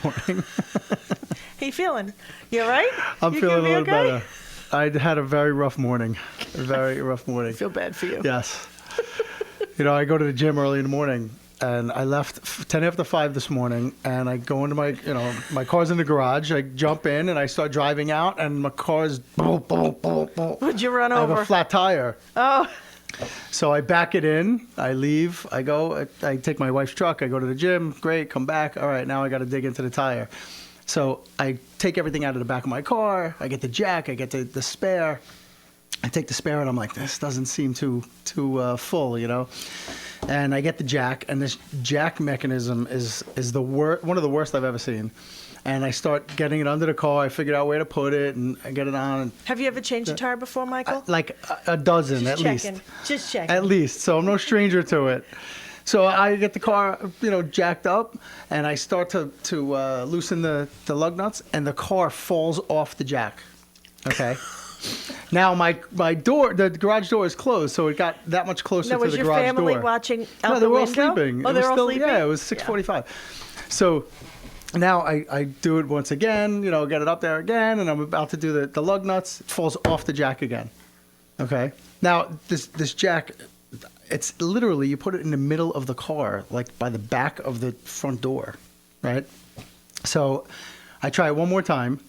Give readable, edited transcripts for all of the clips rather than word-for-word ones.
Good morning. How you feeling? You all right? I'm You feeling a gonna be little okay? better. I had a very rough morning. A very rough morning. I feel bad for you. Yes. I go to the gym early in the morning, and I left 10 after 5 this morning, and I go into my car's in the garage. I jump in, and I start driving out, and my car's boom, boom, boom, boom. What'd you run I have over? a flat tire. Oh, So I back it in, I leave, I go, I take my wife's truck, I go to the gym, great, come back, all right, now I got to dig into the tire. So I take everything out of the back of my car, I get the jack, I get the spare. I take the spare and I'm like, this doesn't seem too full, And I get the jack, and this jack mechanism is one of the worst I've ever seen. And I start getting it under the car. I figured out where to put it, and I get it on. And have you ever changed a tire before, Michael? like a dozen Just at checking. least. Just checking. At least. So I'm no stranger to it. So I get the car, jacked up, and I start to loosen the lug nuts, and the car falls off the jack. Okay. Now my door, the garage door is closed, so it got that much closer Now, to was the your garage family door. watching out No, the they were all window? sleeping. Oh, It they're was all still, sleeping? Yeah, it was 6:45. So now I do it once again, get it up there again, and I'm about to do the lug nuts. It falls off the jack again. Okay. Now this jack, it's literally, you put it in the middle of the car, like by the back of the front door, right? So I try it one more time,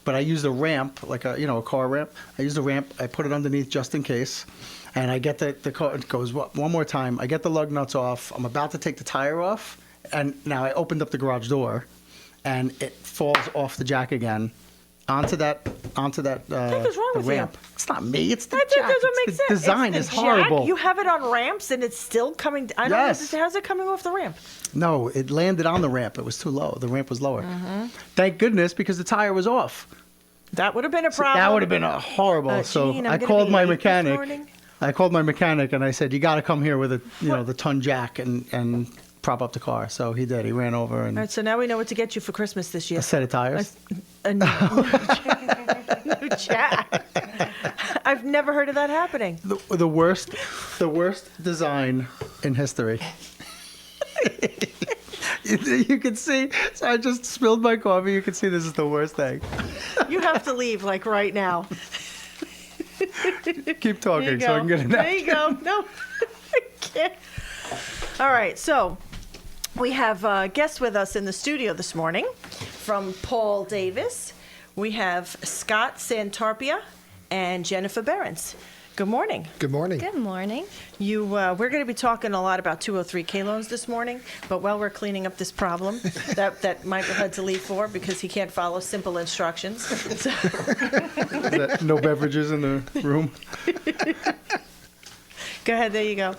but I use the ramp, like a car ramp. I use the ramp. I put it underneath just in case. And I get the car, it goes one more time. I get the lug nuts off. I'm about to take the tire off. And now I opened up the garage door, and it falls off the jack again onto that What the heck is wrong the with you? ramp. It's not me. It's the That jack. doesn't make The sense. design It's is the jack. horrible. You have it on ramps, and it's still coming. I don't Yes. know. How's it coming off the ramp? No, it landed on the ramp. It was too low. The ramp was lower. Thank goodness, because the tire was off. That would have been a problem. That would have been a horrible. So Gene, I'm I gonna called be my late this mechanic. morning. I called my mechanic and I said, "You got to come here with the ton jack and prop up the car." So he did. He ran over and All right, so now we know what to get you for Christmas this year. a set of tires. A new jack. I've never heard of that happening. The worst design in history. You can see. So I just spilled my coffee. You can see this is the worst thing. You have to leave, like, right now. Keep There you talking so go. I can get it There out. you go. No, I can't. All right, so we have guests with us in the studio this morning from Paul Davis. We have Scott Santarpia and Jennifer Behrens. Good morning. Good morning. Good morning. We're going to be talking a lot about 203K loans this morning, but while we're cleaning up this problem that Michael had to leave for because he can't follow simple instructions. So, Is that no beverages in the room? go ahead, there you go.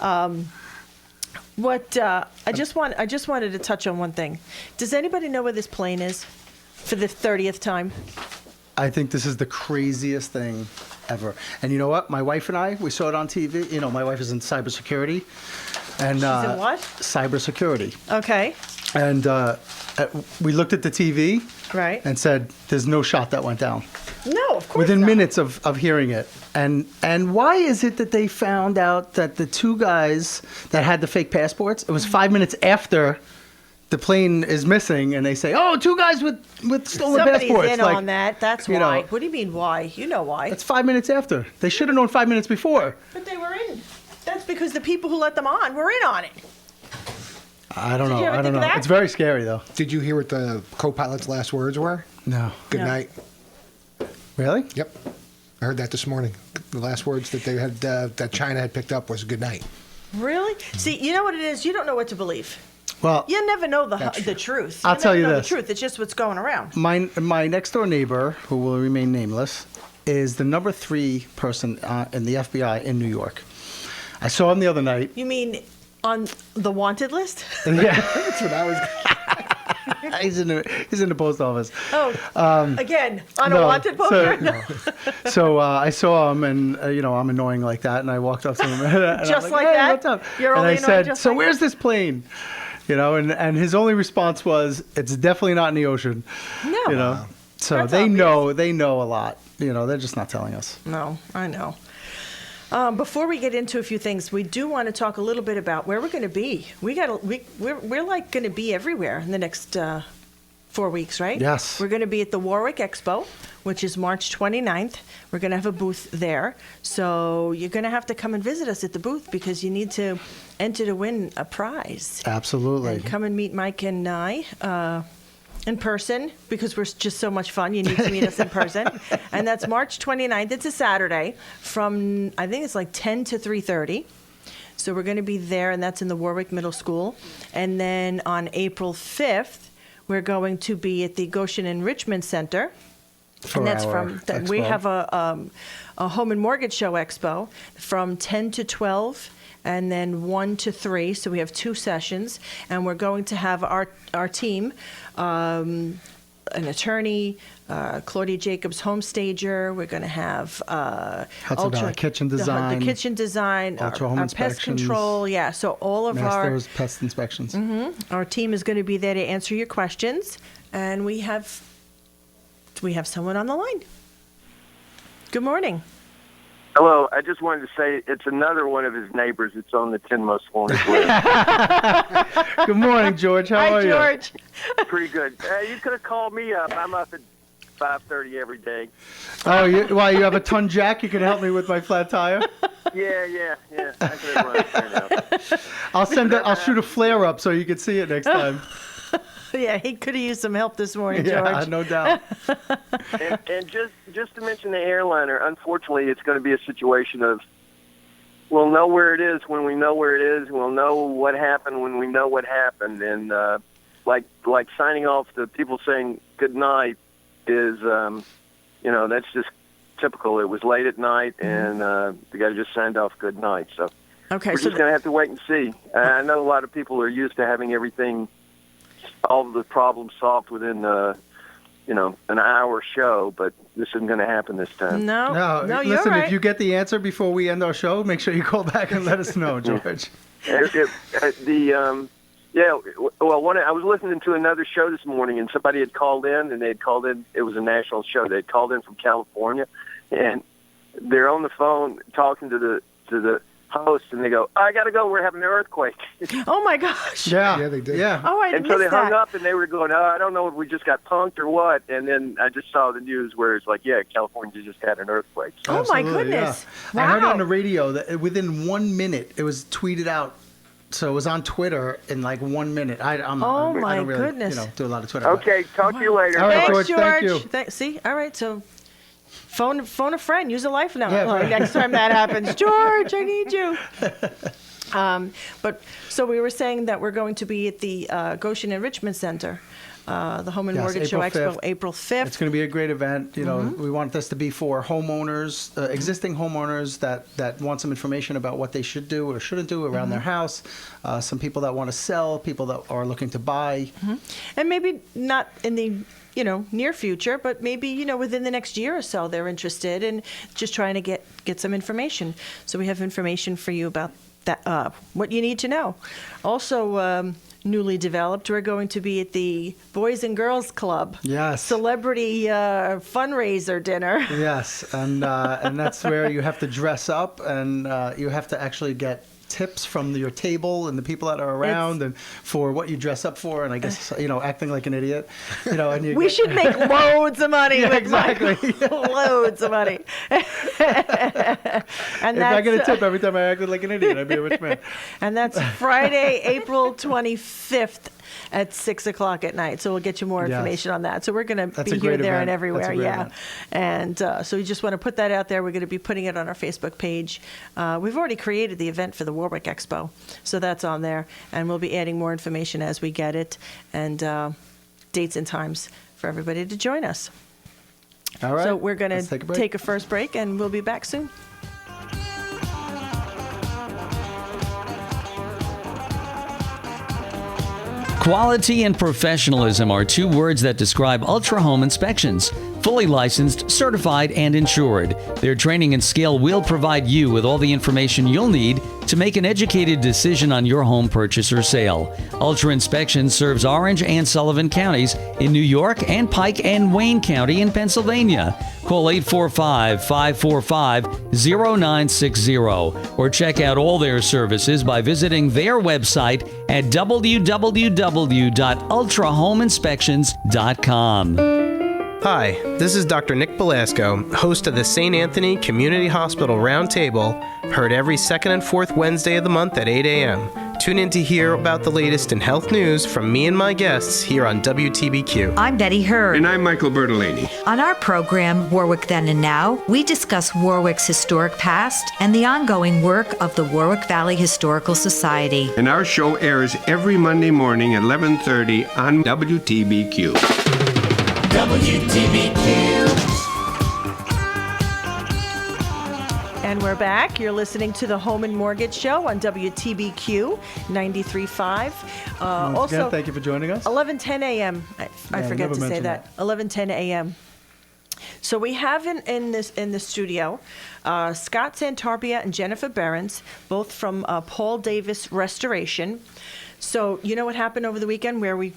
I just wanted to touch on one thing. Does anybody know where this plane is for the 30th time? I think this is the craziest thing ever. And you know what? My wife and I, we saw it on TV. My wife is in cybersecurity. And She's in what? Cybersecurity. Okay, And we looked at the TV right. and said, "There's no shot that went down." No, of course Within not. minutes of hearing it. And why is it that they found out that the two guys that had the fake passports, it was 5 minutes after the plane is missing, and they say, "Oh, two guys with stolen Somebody's passports." in on that. That's you why. know. What do you mean why? You know why. That's 5 minutes after. They should have known 5 minutes before. But they were in. That's because the people who let them on were in on it. I don't know. you ever I don't think of know. that? It's very scary, though. Did you hear what the co-pilot's last words were? No. Good No. night. Really? Yep. I heard that this morning. The last words that they had that China had picked up was good night. Really? See, you know what it is? You don't know what to believe. Well, You never know That's the true. truth. I'll tell never you know this. The truth. It's just what's going around. my next door neighbor, who will remain nameless, is the number 3 person in the FBI in New York. I saw him the other night. You mean on the wanted list? Yeah, That's what I was. he's in the post office. Oh, again, on a no, wanted poster? No. So I saw him, and I'm annoying like that, and I walked up to him, and I'm Just like "Hey, that? what's up?" You're and only I annoying said, just "So like where's that?" this plane?" And his only response was, "It's definitely not in the ocean." No. So That's they obvious. know a lot. They're just not telling us. No, I know. Before we get into a few things, we do want to talk a little bit about where we're going to be. We're like going to be everywhere in the next 4 weeks, right? Yes. We're going to be at the Warwick Expo, which is March 29th. We're going to have a booth there. So you're going to have to come and visit us at the booth because you need to enter to win a prize. Absolutely. And come and meet Mike and I in person because we're just so much fun. You need to meet us in person. And that's March 29th. It's a Saturday from, I think it's like 10 to 3:30. So we're going to be there, and that's in the Warwick Middle School. And then on April 5th, we're going to be at the Goshen Enrichment Center. For And that's our we expo. have a home and mortgage show expo from 10 to 12 and then 1 to 3. So we have 2 sessions, and we're going to have our team, an attorney, Claudia Jacobs, home stager. We're going to have Hudson Valley Kitchen Design. the kitchen design, Ultra Home our pest Inspections. control. Yeah, so all of Masters Pest Inspections. our team is going to be there to answer your questions, and we have someone on the line. Good morning. Hello. I just wanted to say it's another one of his neighbors. It's on the 10 most wanted list. Good morning, George. How Hi, are you? George. Pretty good. You could have called me up. I'm up at 5:30 every day. Oh, you have a ton jack? You can help me with my flat tire? Yeah. I could have run it right now. I'll shoot a flare up so you can see it next time. Yeah, he could have used some help this morning, Yeah, George. no doubt. And just to mention the airliner, unfortunately, it's going to be a situation of we'll know where it is when we know where it is. We'll know what happened when we know what happened. And like signing off to people saying good night is, that's just typical. It was late at night, and the guy just signed off good night. So Okay, we're so just going to have to wait and see. I know a lot of people are used to having everything, all of the problems solved within, an hour show, but this isn't going to happen this time. no, you're listen, right. if you get the answer before we end our show, make sure you call back and let us know, George. I was listening to another show this morning, and somebody had called in, and they had called in. It was a national show. They had called in from California, and they're on the phone talking to the host, and they go, "I got to go. We're having an earthquake." Oh my gosh. Yeah, they did. Yeah. Oh, I And missed so they hung that. up, and they were going, "I don't know if we just got punked or what." And then I just saw the news where it's like, "Yeah, California just had an earthquake." Oh, my Absolutely, goodness. Yeah. I heard Wow. on the radio that within 1 minute it was tweeted out. So it was on Twitter in like 1 minute. I Oh, my don't really, goodness. do a lot of Twitter. but- Okay, talk to you later. All right, Thanks, George, thank you. See, all right, so phone a friend. Use a life now. Yeah, right. Next time that happens, George, I need you. But so we were saying that we're going to be at the Goshen Enrichment Center, the Home and Yes, Mortgage Show April Expo, 5th. April 5th. It's going to be a great event. We want this to be for homeowners, existing homeowners that want some information about what they should do or shouldn't do around their house. Some people that want to sell, people that are looking to buy. And maybe not in the near future, but maybe within the next year or so they're interested in just trying to get some information. So we have information for you about that, what you need to know. Also, newly developed, we're going to be at the Boys and Girls Club. Yes. Celebrity fundraiser dinner. Yes, and that's where you have to dress up and you have to actually get tips from your table and the people that are around and for what you dress up for, and I guess acting like an idiot, and you We should make loads of money Yeah, with exactly. Mike. Loads of money. And if I get a tip every time I acted like an idiot, I'd be a rich man. And that's Friday, April 25th at 6 o'clock at night. So we'll get you more Yes. information on that. So we're going to That's be a here, great there, event. and everywhere. That's a great Yeah. event. And so we just want to put that out there. We're going to be putting it on our Facebook page. We've already created the event for the Warwick Expo. So that's on there. And we'll be adding more information as we get it and dates and times for everybody to join us. All right. So we're going Let's to take a break. take a first break, and we'll be back soon. Quality and professionalism are 2 words that describe Ultra Home Inspections. Fully licensed, certified, and insured. Their training and skill will provide you with all the information you'll need to make an educated decision on your home purchase or sale. Ultra Inspections serves Orange and Sullivan counties in New York and Pike and Wayne County in Pennsylvania. Call 845-545 0960 or check out all their services by visiting their website at www.ultrahomeinspections.com. Hi, this is Dr. Nick Belasco, host of the St. Anthony Community Hospital Roundtable, heard every second and fourth Wednesday of the month at 8 a.m. Tune in to hear about the latest in health news from me and my guests here on WTBQ. I'm Betty Hurd. And I'm Michael Bertolini. On our program, Warwick Then and Now, we discuss Warwick's historic past and the ongoing work of the Warwick Valley Historical Society. And our show airs every Monday morning at 11:30 on WTBQ. And we're back. You're listening to the Home and Mortgage Show on WTBQ 93.5. Once again, thank you for joining us. 11:10 a.m. I Yeah, forget never to say mentioned that. 11:10 a.m. So we have in the studio Scott Santarpia and Jennifer Behrens, both from Paul Davis Restoration. So you know what happened over the weekend where we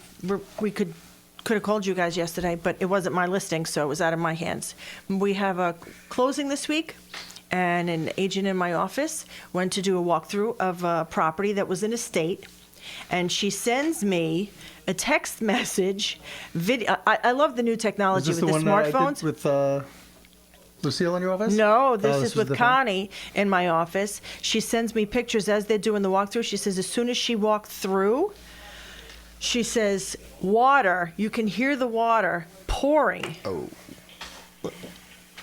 could have called you guys yesterday, but it wasn't my listing, so it was out of my hands. We have a closing this week, and an agent in my office went to do a walkthrough of a property that was an estate, and she sends me a text message video. I love the new technology Is this with the the one that I smartphones. did with Lucille in your office? No, this Oh, is is with different. Connie in my office. She sends me pictures as they're doing the walkthrough. She says as soon as she walked through, she says, water, you can hear the water pouring. Oh.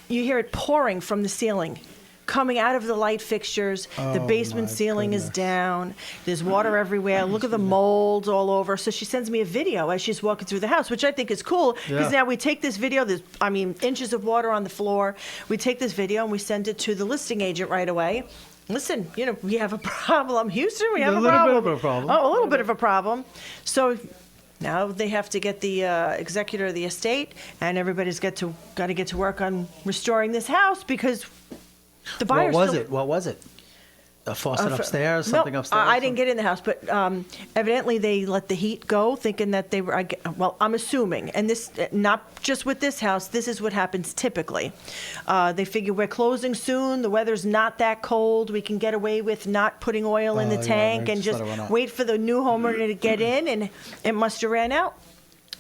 You hear it pouring from the ceiling, coming out of the light fixtures. The Oh, basement my ceiling is goodness. down. There's water everywhere. Look at the mold all over. So she sends me a video as she's walking through the house, which I think is cool because Yeah. now we take this video. There's, inches of water on the floor. We take this video and we send it to the listing agent right away. Listen, we have a problem. Houston, we have A a little problem. bit of a problem. Oh, a little bit of a problem. So now they have to get the executor of the estate, and everybody's got to get to work on restoring this house because the buyers. What was it? A faucet upstairs, No, something upstairs? I didn't get in the house, but evidently they let the heat go, thinking that they were. I'm assuming, and this not just with this house. This is what happens typically. They figure we're closing soon. The weather's not that cold. We can get away with not putting oil in the Oh, yeah, tank right, and just just let it run out. wait for the new homeowner to get in, and it must have ran out.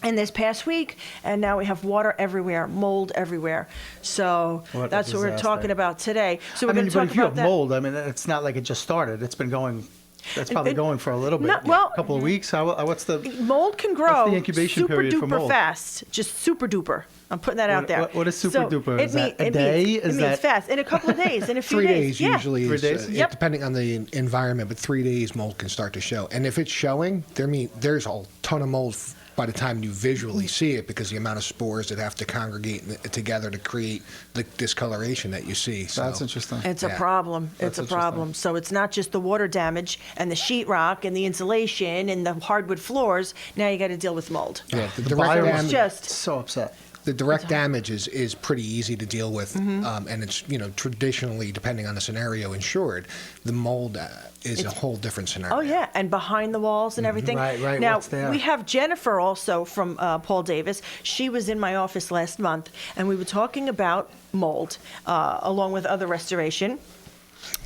And this past week, and now we have water everywhere, mold everywhere. So What a that's what we're disaster. talking about today. So we're I going mean, to but talk if you about have that. mold, it's not like it just started. It's been going. That's probably it- going for a little bit. Not- well- a couple of weeks. What's the? Mold can grow the incubation super period for duper mold? fast, just super duper. I'm putting that out there. What is super duper? It Is that a it day? Means, Is it means that- fast. In a couple of days, in a few 3 days Yeah. usually 3 is, days? Yep. depending on the environment, but 3 days mold can start to show. And if it's showing, there's a ton of mold by the time you visually see it because the amount of spores that have to congregate together to create the discoloration that you see. So That's interesting. It's a Yeah. problem. That's It's a problem. So it's not just the water damage and the sheetrock and the insulation and the hardwood floors. Now you got to deal with mold. Yeah, the The direct buyer was damage. just- so upset. The direct damage is pretty easy to deal with, Mm-hmm. and it's traditionally, depending on the scenario, insured. The mold is a whole different scenario. Oh yeah, and behind the walls and everything. Right, Now what's there? we have Jennifer also from Paul Davis. She was in my office last month, and we were talking about mold along with other restoration.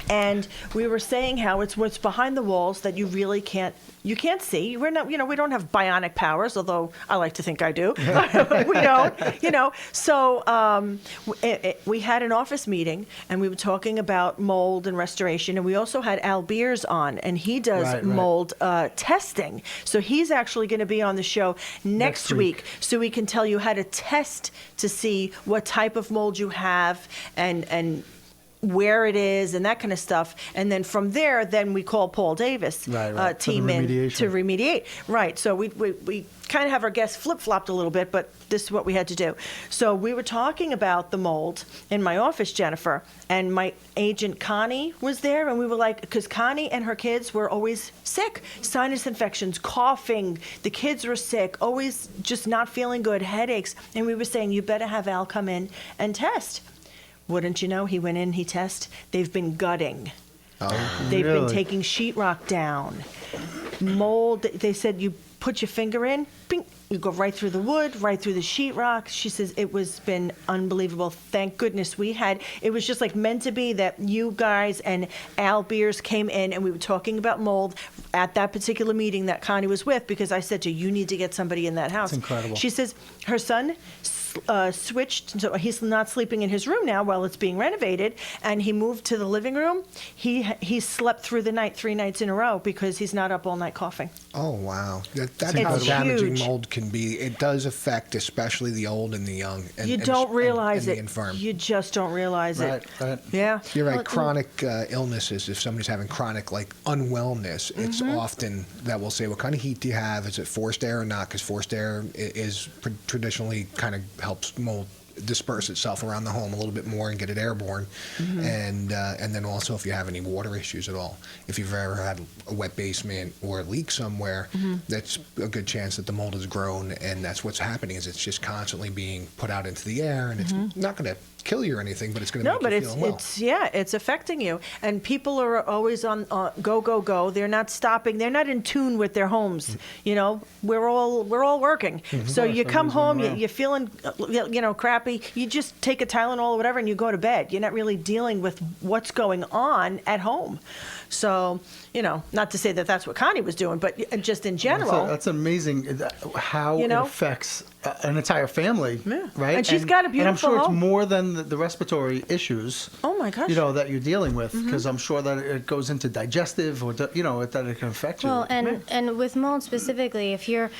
And we were saying how it's what's behind the walls that you really can't see. We're not, we don't have bionic powers, although I like to think I do. We don't, So we had an office meeting, and we were talking about mold and restoration, and we also had Al Beers on, and he does Right. mold testing. So he's actually going to be on the show next week, so we can tell you how to test to see what type of mold you have and where it is and that kind of stuff. And then from there, then we call Paul Davis Right, for the team in remediation. to remediate. Right. So we kind of have our guests flip-flopped a little bit, but this is what we had to do. So we were talking about the mold in my office, Jennifer, and my agent Connie was there, and we were like, because Connie and her kids were always sick, sinus infections, coughing. The kids were sick, always just not feeling good, headaches. And we were saying, you better have Al come in and test. Wouldn't you know, he went in, he tested. They've been gutting. They've been Really? taking sheetrock down. Mold, they said you put your finger in, bing, you go right through the wood, right through the sheetrock. She says it was been unbelievable. Thank goodness it was just like meant to be that you guys and Al Beers came in and we were talking about mold at that particular meeting that Connie was with, because I said to her, you need to get somebody in that house. That's incredible. She says her son switched, so he's not sleeping in his room now while it's being renovated, and he moved to the living room. He slept through the night 3 nights in a row because he's not up all night coughing. Oh, wow. That's It's how damaging huge. mold can be. It does affect especially the old and the young. You don't realize and it. the infirm. You just don't realize it. Right. Yeah. You're right. Chronic illnesses, if somebody's having chronic, like, unwellness, it's often that we'll say, what kind of heat do you have? Is it forced air or not? Because forced air is traditionally kind of helps mold disperse itself around the home a little bit more and get it airborne. And then also if you have any water issues at all. If you've ever had a wet basement or a leak somewhere, that's a good chance that the mold has grown, and that's what's happening is it's just constantly being put out into the air, and it's not going to kill you or anything, but it's going to No, make but you it's feel well. it's affecting you, and people are always on go. They're not stopping. They're not in tune with their homes. You know, we're all working. So you come home, you're feeling crappy. You just take a Tylenol or whatever, and you go to bed. You're not really dealing with what's going on at home. So not to say that that's what Connie was doing, but just in general. That's amazing how You know? it affects an entire family, Yeah. right? And she's got a And I'm beautiful sure home. it's more than the respiratory issues. Oh my gosh. That you're dealing with, because I'm sure that it goes into digestive, or that it can affect you. Well, and with mold specifically, if you're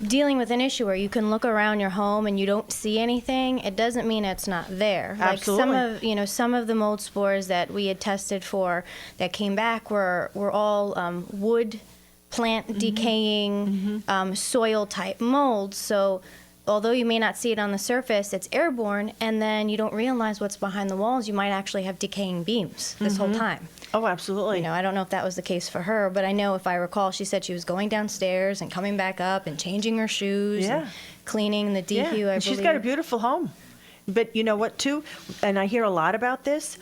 dealing with an issue where you can look around your home and you don't see anything, it doesn't mean it's not there. Absolutely. Like some of the mold spores that we had tested for that came back were all wood, plant decaying, soil type molds. So although you may not see it on the surface, it's airborne, and then you don't realize what's behind the walls. You might actually have decaying beams this whole time. Oh, absolutely. I don't know if that was the case for her, but I know if I recall, she said she was going downstairs and coming back up and changing her shoes and cleaning the Yeah, DQ, I and she's believe. got a beautiful home. But you know what, too? And I hear a lot about this.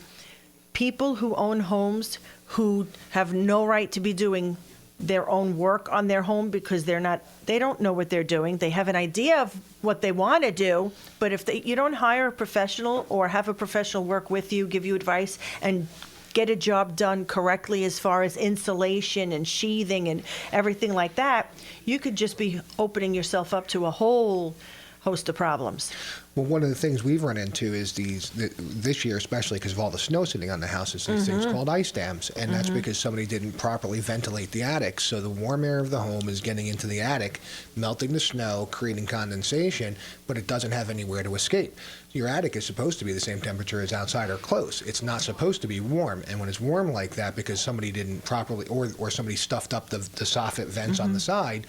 People who own homes who have no right to be doing their own work on their home because they don't know what they're doing. They have an idea of what they want to do, but if you don't hire a professional or have a professional work with you, give you advice, and get a job done correctly as far as insulation and sheathing and everything like that, you could just be opening yourself up to a whole host of problems. Well, one of the things we've run into is this year, especially because of all the snow sitting on the houses, these things called ice dams. And that's because somebody didn't properly ventilate the attic. So the warm air of the home is getting into the attic, melting the snow, creating condensation, but it doesn't have anywhere to escape. Your attic is supposed to be the same temperature as outside or close. It's not supposed to be warm. And when it's warm like that because somebody didn't properly, or somebody stuffed up the soffit vents on the side,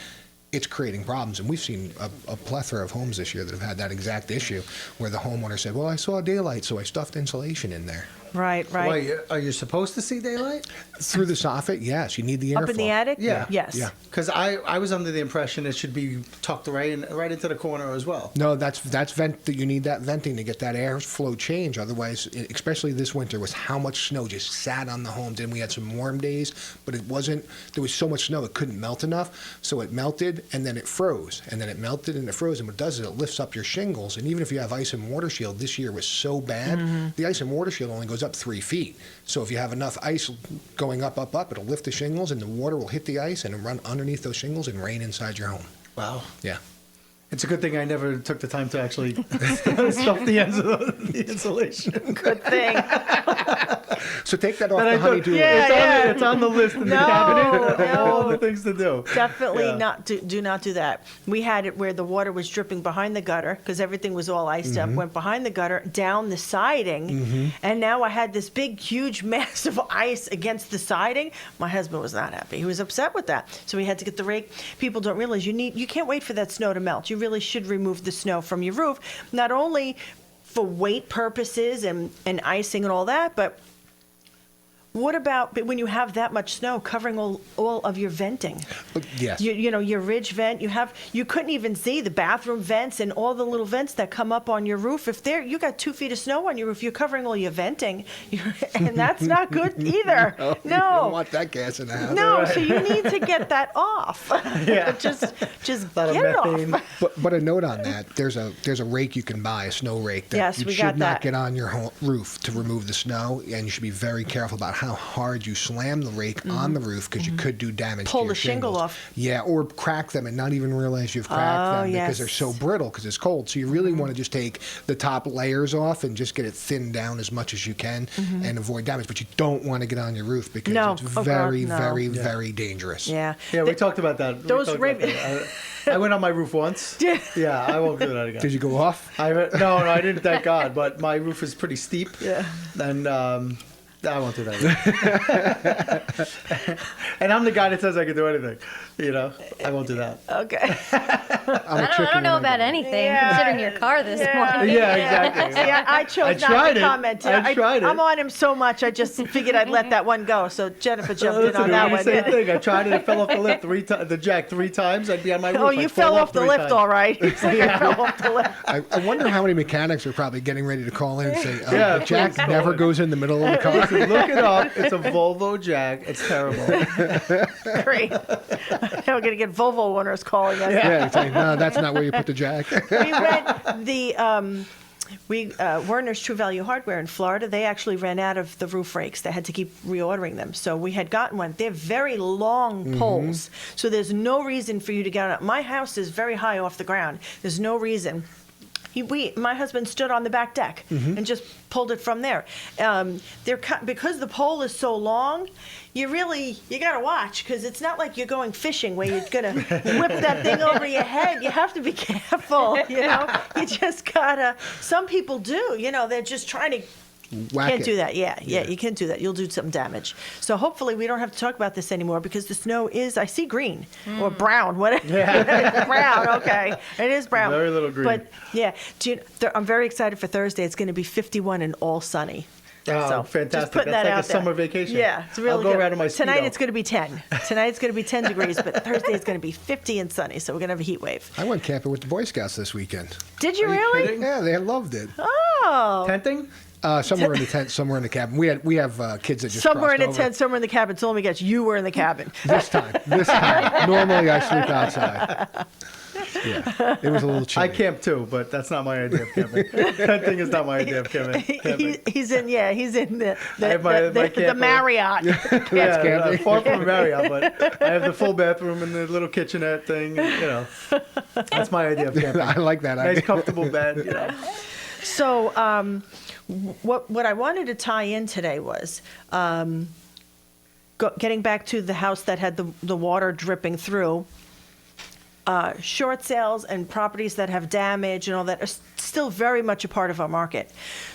it's creating problems. And we've seen a plethora of homes this year that have had that exact issue where the homeowner said, well, I saw daylight, so I stuffed insulation in there. Right. Wait, are you supposed to see daylight? Through the soffit, yes. You need the airflow. Up in the attic? Yeah. Yes. Yeah. Because I was under the impression it should be tucked right into the corner as well. No, that's vent. You need that venting to get that airflow change. Otherwise, especially this winter, was how much snow just sat on the homes. And we had some warm days, but it wasn't. There was so much snow it couldn't melt enough. So it melted and then it froze, and then it melted and it froze. And what it does is it lifts up your shingles. And even if you have ice and water shield, this year was so bad. The ice and water shield only goes up 3 feet. So if you have enough ice going up, it'll lift the shingles, and the water will hit the ice and run underneath those shingles and rain inside your home. Wow. Yeah. It's a good thing I never took the time to actually stuff the ends of the insulation. Good thing. So take that off But I the thought- honeydew Yeah, list. It's on the list in the No, cabinet of all no. the things to do. Definitely Yeah. not. Do not do that. We had it where the water was dripping behind the gutter because everything was all iced up. Went behind the gutter, down the siding, and now I had this big, huge mass of ice against the siding. My husband was not happy. He was upset with that. So we had to get the rake. People don't realize you can't wait for that snow to melt. You really should remove the snow from your roof, not only for weight purposes and icing and all that, but what about when you have that much snow covering all of your venting? Yes. You know, your ridge vent, you couldn't even see the bathroom vents and all the little vents that come up on your roof. If you got 2 feet of snow on your roof, you're covering all your venting, and that's not good either. You don't want that gas in the house. No, so you need to get that off. Yeah. just lot of get it methane. off. But a note on that: there's a rake you can buy, a snow rake that Yes, you we should got not that. get on your roof to remove the snow, and you should be very careful about how hard you slam the rake on the roof because you could do damage. Pull to your the shingle shingles. off. Yeah, or crack them and not even realize you've cracked them because they're yes. so brittle because it's cold. So you really want to just take the top layers off and just get it thinned down as much as you can and avoid damage. But you don't want to get on your roof because No. it's Oh, God, very, no. very, very dangerous. Yeah. Yeah, we talked about that. We those talked about raven- that. I went on my roof once. Yeah, I won't do that again. Did you go off? No, I didn't. Thank God. But my roof is pretty steep. Yeah. And I won't do that again. And I'm the guy that says I can do anything. You know, I won't do that. Okay. I don't know about anything, Yeah. considering your car this morning. Yeah, exactly. See, I chose not tried to it. comment. I tried it. I'm on him so much, I just figured I'd let that one go. So Jennifer jumped in Listen, on it that was the one. same thing. I tried it. It fell off the lift the jack 3 times. I'd be on my roof. Oh, I'd you fall fell off the 3 lift, times. all right. He's like, I fell off the lift. I wonder how many mechanics are probably getting ready to call in and say, Yeah, the jack please call never in. goes in the middle of the car. Listen, look it up. It's a Volvo jack. It's terrible. Great. Now we're going to get Volvo owners calling us. Yeah, it's like, no, that's not where you put the jack. We went Werner's True Value Hardware in Florida. They actually ran out of the roof rakes. They had to keep reordering them. So we had gotten one. They're very long poles, so there's no reason for you to get on it. My house is very high off the ground. There's no reason. My husband stood on the back deck and just pulled it from there. Because the pole is so long, you got to watch because it's not like you're going fishing where you're going to whip that thing over your head. You have to be careful, you know. You just got to, some people do, you know, they're just trying to, Whack can't it. do that. Yeah, you can't do that. You'll do some damage. So hopefully we don't have to talk about this anymore because the snow is, I see green or brown, whatever. Brown, okay. It is brown. Very little green. But yeah, I'm very excited for Thursday. It's going to be 51 and all sunny. Oh, So, fantastic. just putting That's that like out a there. summer vacation. Yeah, it's really I'll go good. around in my Tonight Speedo. it's going to be 10. Tonight it's going to be 10 degrees, but Thursday it's going to be 50 and sunny, so we're going to have a heat wave. I went camping with the Boy Scouts this weekend. Did you Are you really? kidding? Yeah, they loved it. Oh. Tenting? Somewhere in the tent, somewhere in the cabin. We have kids that just Somewhere in a crossed over. tent, somewhere in the cabin. So let me guess, you were in the cabin. This time. Normally I sleep outside. Yeah, it was a little chilly. I camp too, but that's not my idea of camping. Tenting is not my idea of camping. He's in the I have my the camper. Marriott. Yeah, camping. far from Marriott, but I have the full bathroom and the little kitchenette thing. And, you know, that's my idea of camping. I like that Nice, idea. comfortable bed. You know. So what I wanted to tie in today was getting back to the house that had the water dripping through. Short sales and properties that have damage and all that are still very much a part of our market.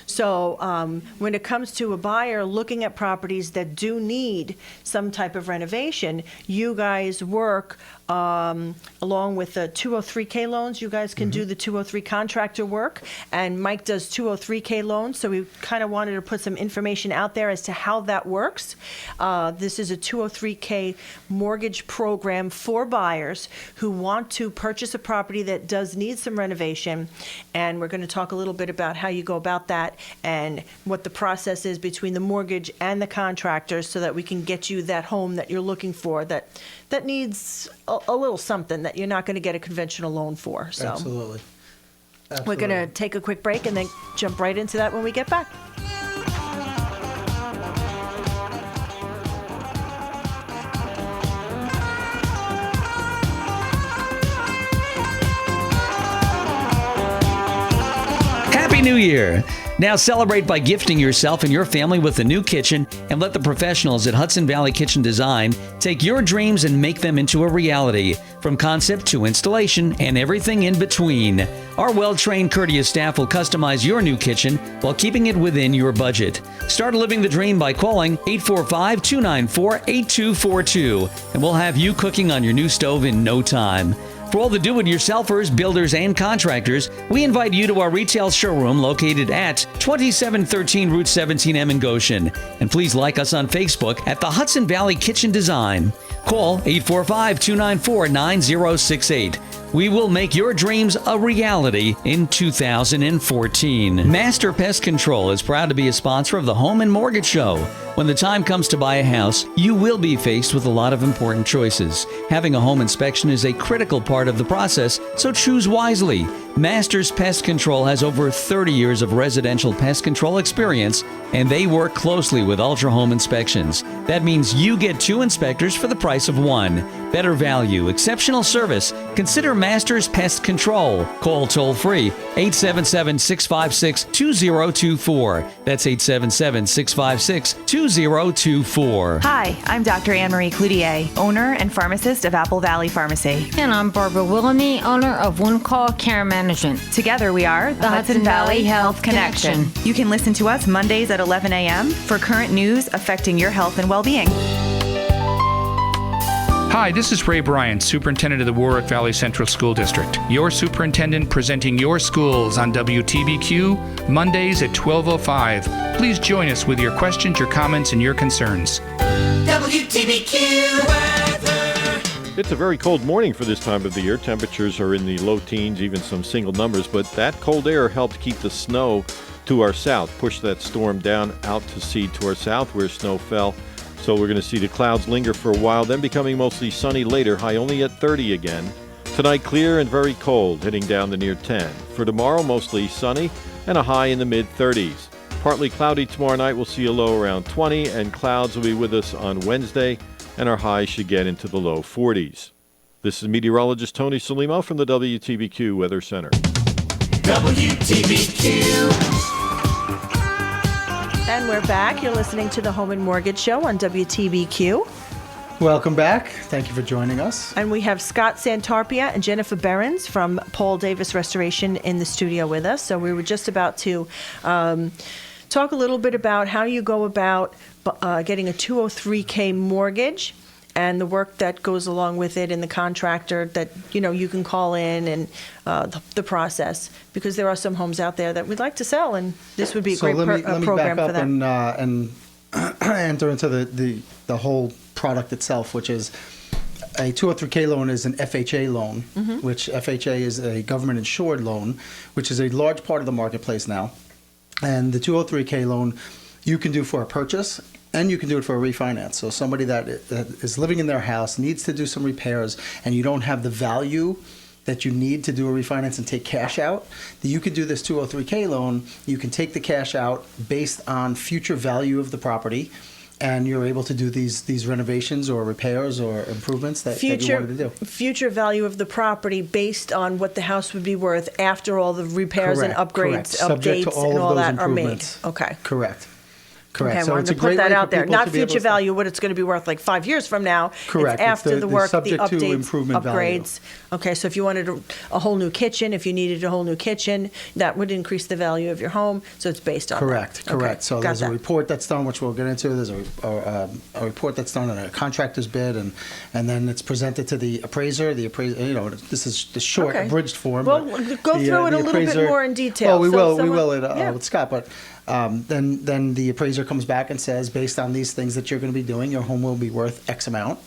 So when it comes to a buyer looking at properties that do need some type of renovation, you guys work along with the 203K loans. You guys can do the 203 contractor work, and Mike does 203K loans. So we kind of wanted to put some information out there as to how that works. This is a 203K mortgage program for buyers who want to purchase a property that does need some renovation, and we're going to talk a little bit about how you go about that and what the process is between the mortgage and the contractors so that we can get you that home that you're looking for that needs a little something that you're not going to get a conventional loan for. So Absolutely. we're going to take a quick break and then jump right into that when we get back. Happy New Year! Now celebrate by gifting yourself and your family with a new kitchen and let the professionals at Hudson Valley Kitchen Design take your dreams and make them into a reality, from concept to installation and everything in between. Our well-trained, courteous staff will customize your new kitchen while keeping it within your budget. Start living the dream by calling 845-294-8242, and we'll have you cooking on your new stove in no time. For all the do-it-yourselfers, builders, and contractors, we invite you to our retail showroom located at 2713 Route 17M in Goshen. And please like us on Facebook at the Hudson Valley Kitchen Design. Call 845-294-9068. We will make your dreams a reality in 2014. Master Pest Control is proud to be a sponsor of the Home and Mortgage Show. When the time comes to buy a house, you will be faced with a lot of important choices. Having a home inspection is a critical part of the process, so choose wisely. Masters Pest Control has over 30 years of residential pest control experience, and they work closely with Ultra Home Inspections. That means you get 2 inspectors for the price of 1. Better value, exceptional service. Consider Masters Pest Control. Call toll-free 877-656-2024. That's 877-656-2024. Hi, I'm Dr. Anne-Marie Cloutier, owner and pharmacist of Apple Valley Pharmacy. And I'm Barbara Willoughby, owner of One Call Care Management. Together we are the Hudson Valley Health Connection. You can listen to us Mondays at 11 a.m. for current news affecting your health and well-being. Hi, this is Ray Bryant, Superintendent of the Warwick Valley Central School District. Your superintendent presenting your schools on WTBQ, Mondays at 12:05. Please join us with your questions, your comments, and your concerns. WTBQ weather. It's a very cold morning for this time of the year. Temperatures are in the low teens, even some single numbers, but that cold air helped keep the snow to our south, push that storm down out to sea to our south where snow fell. So we're going to see the clouds linger for a while, then becoming mostly sunny later, high only at 30 again. Tonight, clear and very cold, hitting down to near 10. For tomorrow, mostly sunny and a high in the mid-30s. Partly cloudy tomorrow night, we'll see a low around 20, and clouds will be with us on Wednesday, and our highs should get into the low 40s. This is meteorologist Tony Salimo from the WTBQ Weather Center. WTBQ. And we're back. You're listening to the Home and Mortgage Show on WTBQ. Welcome back. Thank you for joining us. And we have Scott Santarpia and Jennifer Behrens from Paul Davis Restoration in the studio with us. So we were just about to talk a little bit about how you go about getting a 203K mortgage and the work that goes along with it, and the contractor that you can call in, and the process, because there are some homes out there that we'd like to sell, and this would be a great program for them. Let me back up and enter into the whole product itself, which is a 203K loan is an FHA loan, which FHA is a government insured loan, which is a large part of the marketplace now. And the 203K loan you can do for a purchase, and you can do it for a refinance. So somebody that is living in their house, needs to do some repairs, and you don't have the value that you need to do a refinance and take cash out, you can do this 203K loan. You can take the cash out based on future value of the property, and you're able to do these renovations or repairs or improvements that you wanted to do. Future value of the property based on what the house would be worth after all the repairs and upgrades, updates, and all that are made. Okay. Correct. Okay, So I wanted it's a to great put that way out for there. people Not to be able future to value, what it's going to be worth like 5 years from now. Correct. It's after It's the work, the subject to updates, improvement value. upgrades. Okay, so if you wanted a whole new kitchen, if you needed a whole new kitchen, that would increase the value of your home. So it's based on Correct. that. Correct. Okay, So got there's a that. report that's done, which we'll get into. There's a report that's done on a contractor's bid, and then it's presented to the appraiser. The appraiser, this is the short, Okay. abridged form. Well, but go through it a little bit more in detail. Oh, we So will yeah. with Scott. But then the appraiser comes back and says, based on these things that you're going to be doing, your home will be worth X amount,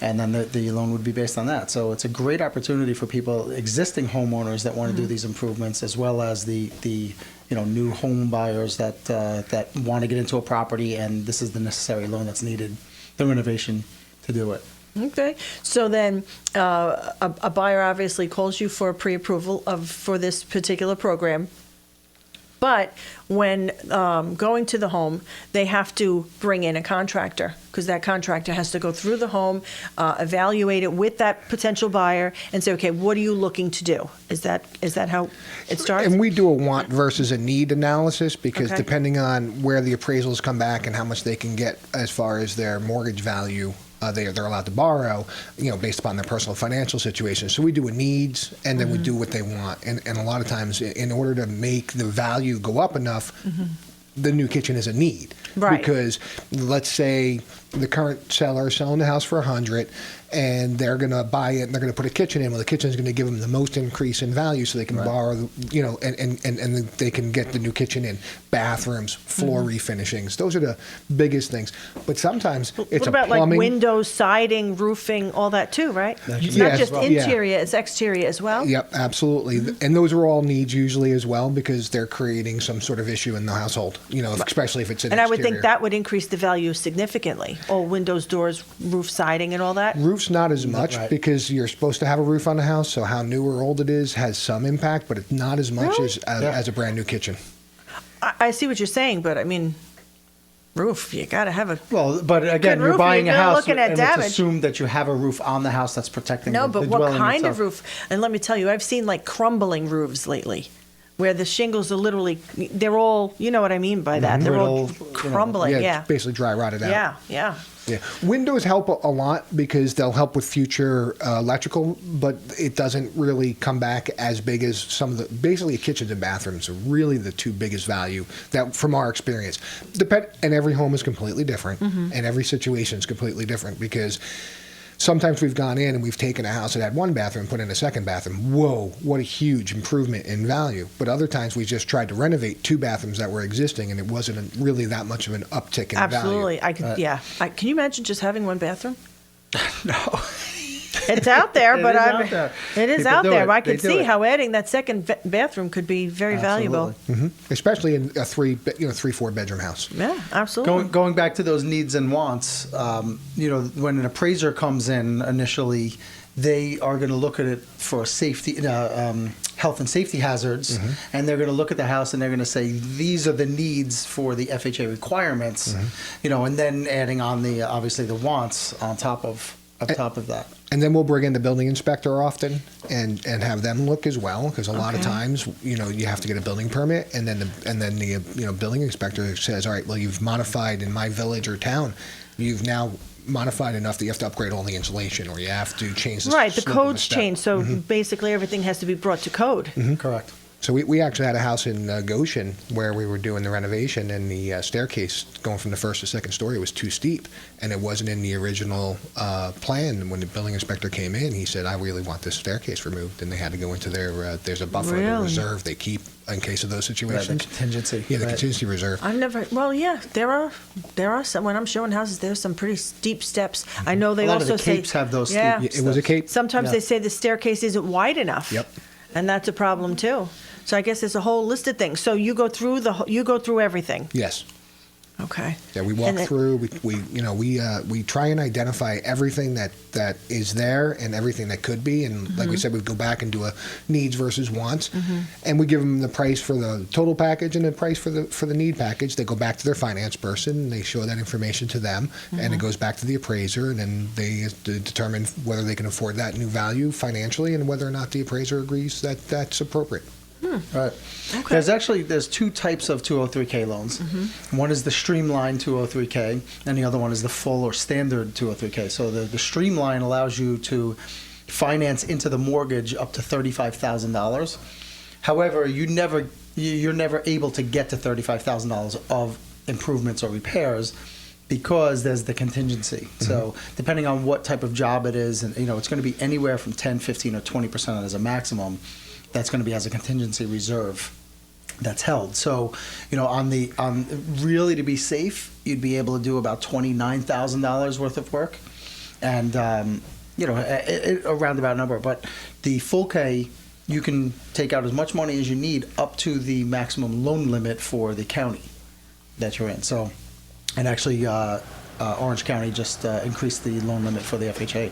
and then the loan would be based on that. So it's a great opportunity for people, existing homeowners that want to do these improvements, as well as the new home buyers that want to get into a property, and this is the necessary loan that's needed, the renovation to do it. Okay, so then a buyer obviously calls you for pre-approval for this particular program. But when going to the home, they have to bring in a contractor, because that contractor has to go through the home, evaluate it with that potential buyer, and say, okay, what are you looking to do? Is that how it starts? And we do a want versus a need analysis, because Okay. depending on where the appraisals come back and how much they can get as far as their mortgage value, they're allowed to borrow, based upon their personal financial situation. So we do a needs, and then we do what they want. And a lot of times, in order to make the value go up enough, the new kitchen is a need. Right. Because let's say the current seller is selling the house for $100, and they're going to buy it and they're going to put a kitchen in. Well, the kitchen is going to give them the most increase in value so they can borrow, and they can get the new kitchen in. Bathrooms, floor refinishings, those are the biggest things. But sometimes it's What a about like plumbing. windows, siding, roofing, all that too, right? It's Yeah, not just yeah. interior, it's exterior as well? Yep, absolutely. And those are all needs usually as well because they're creating some sort of issue in the household, especially if it's an And I would think exterior. that would increase the value significantly. All windows, doors, roof siding and all that? Roof's not as much because you're supposed to have a roof on the house, so how new or old it is has some impact, but it's not as much Really? as a brand new kitchen. I see what you're saying, but I mean, roof, you got to have a. Well, but again, Good you're roof, buying you're a house looking at and damage. it's assumed that you have a roof on the house that's protecting No, the but what dwelling kind itself. of roof? And let me tell you, I've seen like crumbling roofs lately, where the shingles are literally, they're all, you know what I mean by that? They're all crumbling, yeah. It's basically dry rotted out. Yeah, yeah. Yeah, windows help a lot because they'll help with future electrical, but it doesn't really come back as big as some of the. Basically, kitchens and bathrooms are really the two biggest value that, from our experience. And every home is completely different, and every situation is completely different because. Sometimes we've gone in and we've taken a house that had one bathroom, put in a second bathroom. Whoa, what a huge improvement in value. But other times we just tried to renovate two bathrooms that were existing and it wasn't really that much of an uptick in Absolutely. value. I could, yeah. Can you imagine just having one bathroom? No. It's out there, but It is out there. it is People out do there. it. But I They could do see it. how adding that second bathroom could be very valuable. Especially in a 3-4 bedroom house. Yeah, absolutely. Going back to those needs and wants, when an appraiser comes in initially, they are going to look at it for safety, health and safety hazards, and they're going to look at the house and they're going to say these are the needs for the FHA requirements, and then adding on obviously the wants on top of that. And then we'll bring in the building inspector often and have them look as well because a lot of times you have to get a building permit and then the building inspector says, all right, well, you've modified in my village or town, you've now modified enough that you have to upgrade all the insulation or you have to change the Right, the slope of code's step. changed, so basically everything has to be brought to code. Correct. So we actually had a house in Goshen where we were doing the renovation, and the staircase going from the first to second story was too steep, and it wasn't in the original plan. When the building inspector came in, he said, "I really want this staircase removed," and they had to go into their. There's a buffer, a Really? reserve they keep in case of those situations. Right, the contingency. Yeah, the Right. contingency reserve. I've never. Well, yeah, there are some. When I'm showing houses, there's some pretty steep steps. I know they A lot of also the say capes have those Yeah, steep It was a cape. sometimes Yeah. they say the staircase isn't wide enough. Yep. And that's a problem too. So I guess there's a whole list of things. So you go through everything. Yes. Okay. Yeah, we walk And then- through. We try and identify everything that is there and everything that could be. And like we said, we go back and do a needs versus wants, and we give them the price for the total package and the price for the need package. They go back to their finance person, and they show that information to them, and it goes back to the appraiser, and then they determine whether they can afford that new value financially and whether or not the appraiser agrees that that's appropriate. Right. Okay. There's two types of 203K loans. One is the streamlined 203K, and the other one is the full or standard 203K. So the streamline allows you to finance into the mortgage up to $35,000. However, you're never able to get to $35,000 of improvements or repairs because there's the contingency. So depending on what type of job it is, and it's going to be anywhere from 10, 15, or 20% as a maximum. That's going to be as a contingency reserve that's held. So, on really to be safe, you'd be able to do about $29,000 worth of work, and a roundabout number. But the full K, you can take out as much money as you need up to the maximum loan limit for the county that you're in. So, and actually, Orange County just increased the loan limit for the FHA.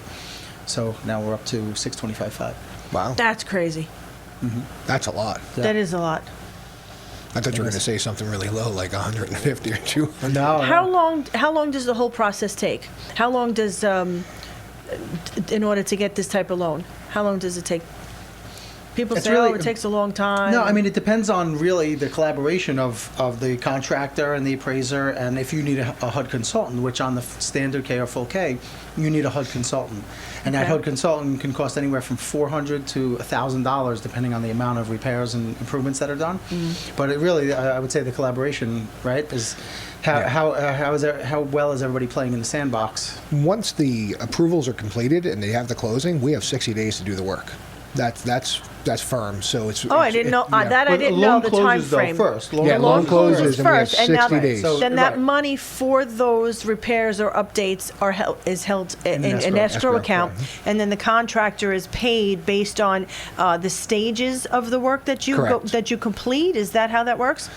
So now we're up to $625,500. Wow, That's crazy. that's a lot. Yeah. That is a lot. I thought you were going to say something really low, like 150 or 200. No. How long does the whole process take? How long does in order to get this type of loan? How long does it take? People It's say, really- oh, it takes a long time. No, I mean, it depends on really the collaboration of the contractor and the appraiser, and if you need a HUD consultant, which on the standard K or full K, you need a HUD consultant. And that Okay. HUD consultant can cost anywhere from $400 to $1,000, depending on the amount of repairs and improvements that are done. But it really, I would say the collaboration, right, is how well is everybody playing in the sandbox? Once the approvals are completed and they have the closing, we have 60 days to do the work. That's firm. So it's. Oh, I didn't know that. I But didn't loan know the time closes, though, frame. first. Yeah, loan closes and we have first, and now 60 days. So- then that right. money for those repairs or updates is held in an an escrow. escrow account, right. and then the contractor is paid based on the stages of the work that you Correct. that you complete. Is that how that works?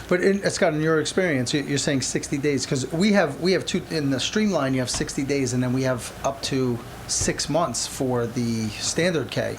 But Scott, in your experience, you're saying 60 days because we have two in the Streamline. You have 60 days, and then we have up to 6 months for the standard K.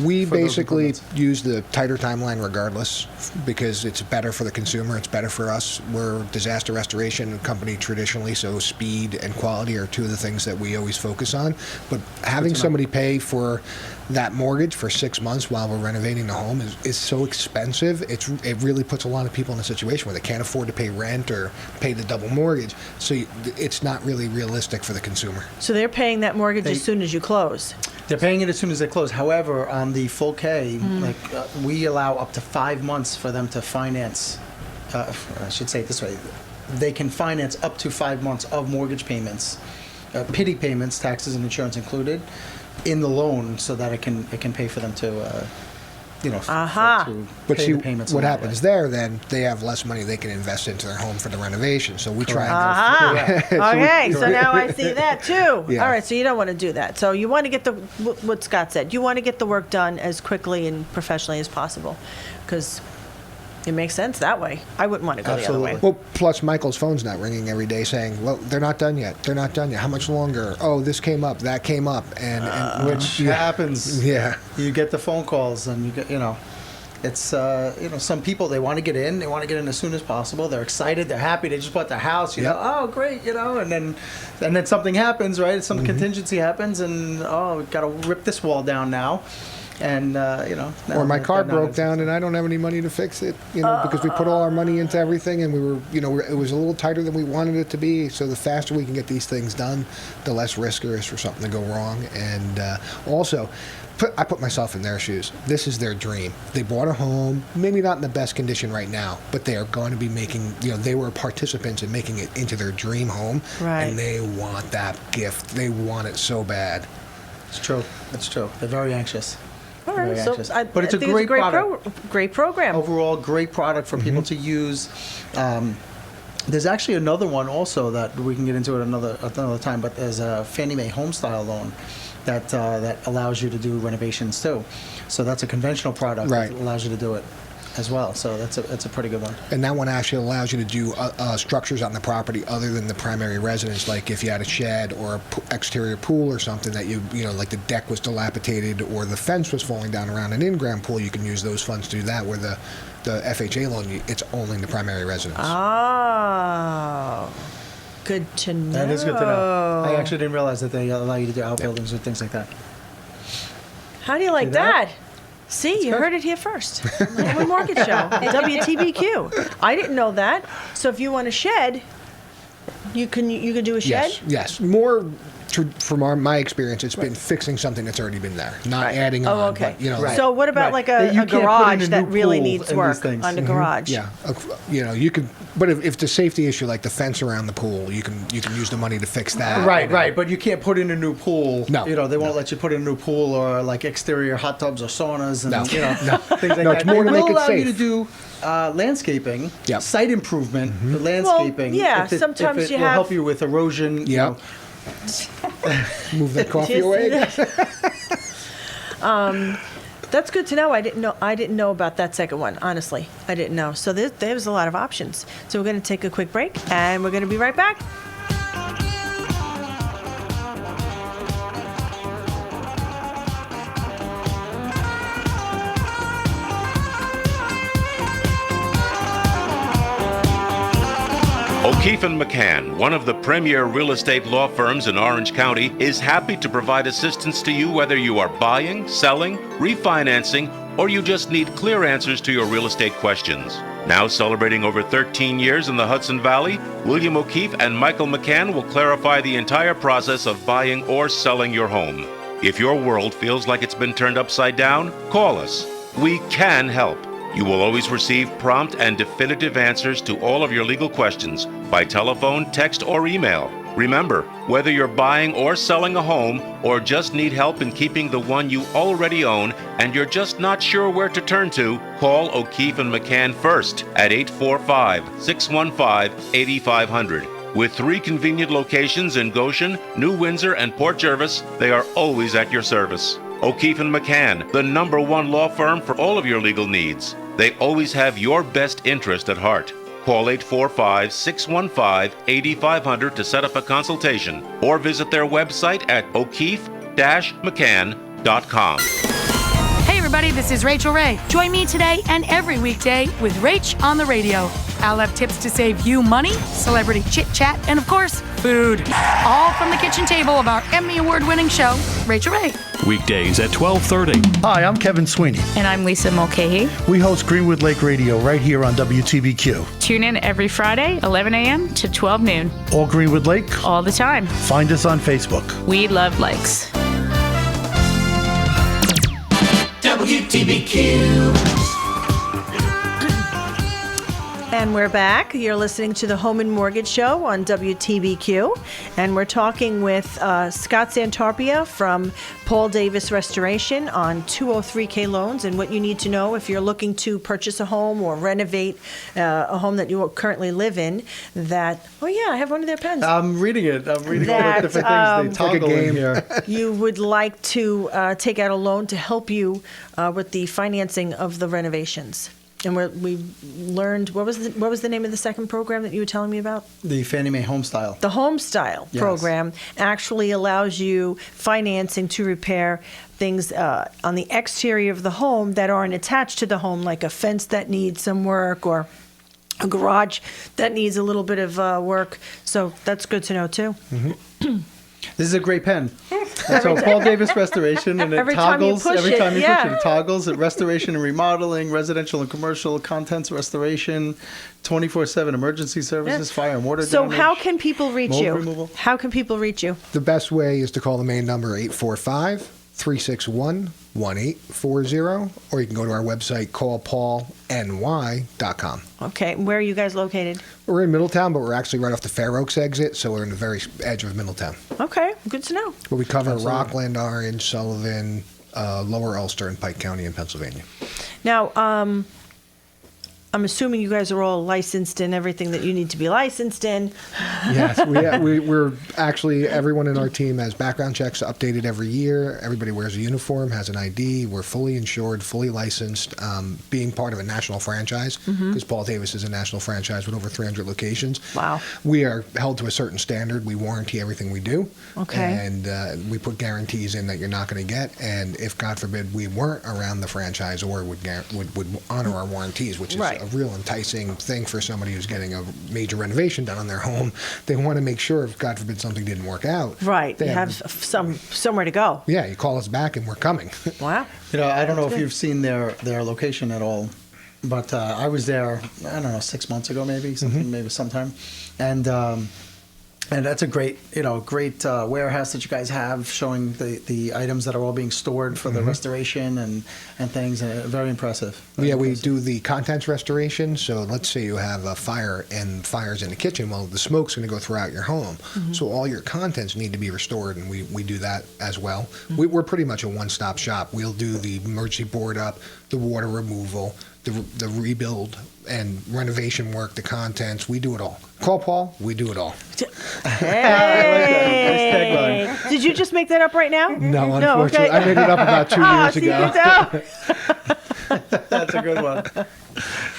We for those basically improvements. use the tighter timeline regardless because it's better for the consumer, it's better for us. We're a disaster restoration company traditionally, so speed and quality are two of the things that we always focus on. But having somebody pay for that mortgage for 6 months while we're renovating the home is so expensive. It really puts a lot of people in a situation where they can't afford to pay rent or pay the double mortgage. So it's not really realistic for the consumer. So they're paying that mortgage as soon as you close. They're paying it as soon as they close. However, on the full K, we allow up to 5 months for them to finance. I should say it this way: they can finance up to 5 months of mortgage payments, pity payments, taxes and insurance included, in the loan, so that it can pay for them to, to But pay see, the payments. what along the happens way. there then, they have less money they can invest into their home for the renovation. So we try and Okay, so now I see that too. Yeah. All right, so you don't want to do that. So you want to get what Scott said. You want to get the work done as quickly and professionally as possible, because it makes sense that way. I wouldn't want to go the other way. Well, plus Michael's phone's not ringing every day saying, well, they're not done yet. They're not done yet. How much longer? Oh, this came up, that came up. And Which happens. Yeah. You get the phone calls, and you get, it's, some people, they want to get in. They want to get in as soon as possible. They're excited. They're happy. They just bought their house. You know, oh, great, and then something happens, right? Some contingency happens, and we've got to rip this wall down now. And, Or my car broke down and I don't have any money to fix it, because we put all our money into everything and we were, it was a little tighter than we wanted it to be. So the faster we can get these things done, the less risk there is for something to go wrong. And also, I put myself in their shoes. This is their dream. They bought a home, maybe not in the best condition right now, but they are going to be making, they were participants in making it into their dream home. Right. And they want that gift. They want it so bad. It's true. It's true. They're very anxious. All right, Very so anxious. I But it's a think great product. Great program. Overall, great product for people to use. There's actually another one also that we can get into at another time, but there's a Fannie Mae Homestyle loan that allows you to do renovations too. So that's a conventional product Right. that allows you to do it as well. So that's a pretty good one. And that one actually allows you to do structures on the property other than the primary residence, like if you had a shed or a exterior pool or something that like the deck was dilapidated or the fence was falling down around an in-ground pool, you can use those funds to do that, where the FHA loan, it's only in the primary residence. Oh, good to know. That is good to know. I actually didn't realize that they allow you to do outbuildings and things like that. How do you like See that? that? See, you heard it here first. On the Home and Mortgage Show, WTBQ. I didn't know that. So if you want a shed, you can do a shed? Yes. More from my experience, it's been fixing something that's already been there, not adding on. Oh, okay. But, So what about like That you a can't put in garage a that new really pool needs in work these things. on the garage? Yeah, you could. But if it's a safety issue like the fence around the pool, you can use the money to fix that. Right. But you can't put in a new pool. No. They won't let you put in a new pool or like exterior hot tubs or saunas and No. things like No, that. it's more They to make will it allow you to safe. do landscaping, Yep. site improvement, the landscaping. yeah, if it, sometimes if it you will have- help you with erosion. Yeah. Move that coffee away. That's good to know. I didn't know about that second one. Honestly, I didn't know. So there's a lot of options. So we're going to take a quick break, and we're going to be right back. O'Keefe & McCann, one of the premier real estate law firms in Orange County, is happy to provide assistance to you whether you are buying, selling, refinancing, or you just need clear answers to your real estate questions. Now celebrating over 13 years in the Hudson Valley, William O'Keefe and Michael McCann will clarify the entire process of buying or selling your home. If your world feels like it's been turned upside down, call us. We can help. You will always receive prompt and definitive answers to all of your legal questions by telephone, text, or email. Remember, whether you're buying or selling a home or just need help in keeping the one you already own and you're just not sure where to turn to, call O'Keefe & McCann first at 845-615-8500. With 3 convenient locations in Goshen, New Windsor, and Port Jervis, they are always at your service. O'Keefe & McCann, the #1 law firm for all of your legal needs. They always have your best interest at heart. Call 845-615-8500 to set up a consultation or visit their website at o'keefe-mccann.com. Hey everybody, this is Rachel Ray. Join me today and every weekday with Rach on the radio. I'll have tips to save you money, celebrity chit-chat, and of course, food. All from the kitchen table of our Emmy Award-winning show, Rachel Ray. Weekdays at 12:30. Hi, I'm Kevin Sweeney. And I'm Lisa Mulcahy. We host Greenwood Lake Radio right here on WTBQ. Tune in every Friday, 11 a.m. to 12 noon. All Greenwood Lake? All the time. Find us on Facebook. We love likes. WTBQ. And we're back. You're listening to the Home and Mortgage Show on WTBQ. And we're talking with Scott Santarpia from Paul Davis Restoration on 203K loans and what you need to know if you're looking to purchase a home or renovate a home that you currently live in. That, oh yeah, I have one of their pens. I'm reading it. I'm reading all That, the different things they toggle in here. You would like to take out a loan to help you with the financing of the renovations. And we learned, what was the name of the second program that you were telling me about? The Fannie Mae Home Style. The Home Style Yes. program actually allows you financing to repair things on the exterior of the home that aren't attached to the home, like a fence that needs some work or a garage that needs a little bit of work. So that's good to know too. This is a great pen. So Paul Davis Restoration, and it Every time you toggles push every it, time you yeah. push it. It toggles at restoration and remodeling, residential and commercial, contents restoration, 24/7 emergency services, fire and water So damage. how can people reach mold you? removal. How can people reach you? The best way is to call the main number 845-361-1840, or you can go to our website, callpaulny.com. Okay, where are you guys located? We're in Middletown, but we're actually right off the Fair Oaks exit, so we're in the very edge of Middletown. Okay, good to know. But we cover Rockland, Orange, Sullivan, Lower Ulster, and Pike County in Pennsylvania. Now, I'm assuming you guys are all licensed in everything that you need to be licensed in. Yes, we're actually, everyone in our team has background checks updated every year. Everybody wears a uniform, has an ID. We're fully insured, fully licensed, being part of a national franchise, because Paul Davis is a national franchise with over 300 locations. Wow. We are held to a certain standard. We warranty everything we do. Okay. And we put guarantees in that you're not going to get. And if, God forbid, we weren't around the franchisor, would honor our warranties, which is Right. a real enticing thing for somebody who's getting a major renovation done on their home. They want to make sure if, God forbid, something didn't work out. Right, they you have somewhere to go. Yeah, you call us back and we're coming. Wow. You know, I don't know That's if good. you've seen their location at all, but I was there, I don't know, 6 months ago maybe, maybe sometime. And that's a great warehouse that you guys have, showing the items that are all being stored for the restoration and things. Very impressive. Yeah, we do the contents restoration. So let's say you have a fire and fire's in the kitchen. Well, the smoke's going to go throughout your home. So all your contents need to be restored, and we do that as well. We're pretty much a one-stop shop. We'll do the emergency board up, the water removal, the rebuild and renovation work, the contents. We do it all. Call Paul, we do it all. Hey. Did you just make that up right now? No, unfortunately. okay. I made it up about 2 years see, you ago. can tell. That's a good one.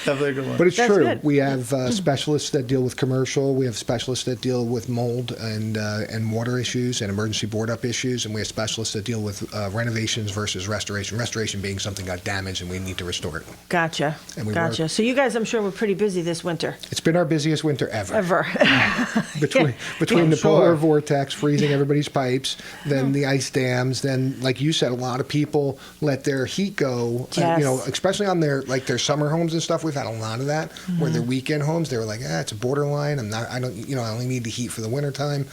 Definitely a good one. But it's That's true. good. We have specialists that deal with commercial. We have specialists that deal with mold and water issues and emergency board up issues. And we have specialists that deal with renovations versus restoration. Restoration being something got damaged and we need to restore it. Gotcha. and we Gotcha. work. So you guys, I'm sure, were pretty busy this winter. It's been our busiest winter ever. Between I'm the sure. polar vortex freezing everybody's pipes, then the ice dams, then like you said, a lot of people let their heat go. Yes. Especially on their summer homes and stuff. We've had a lot of that where their weekend homes, they were like, it's a borderline. I only need the heat for the winter time,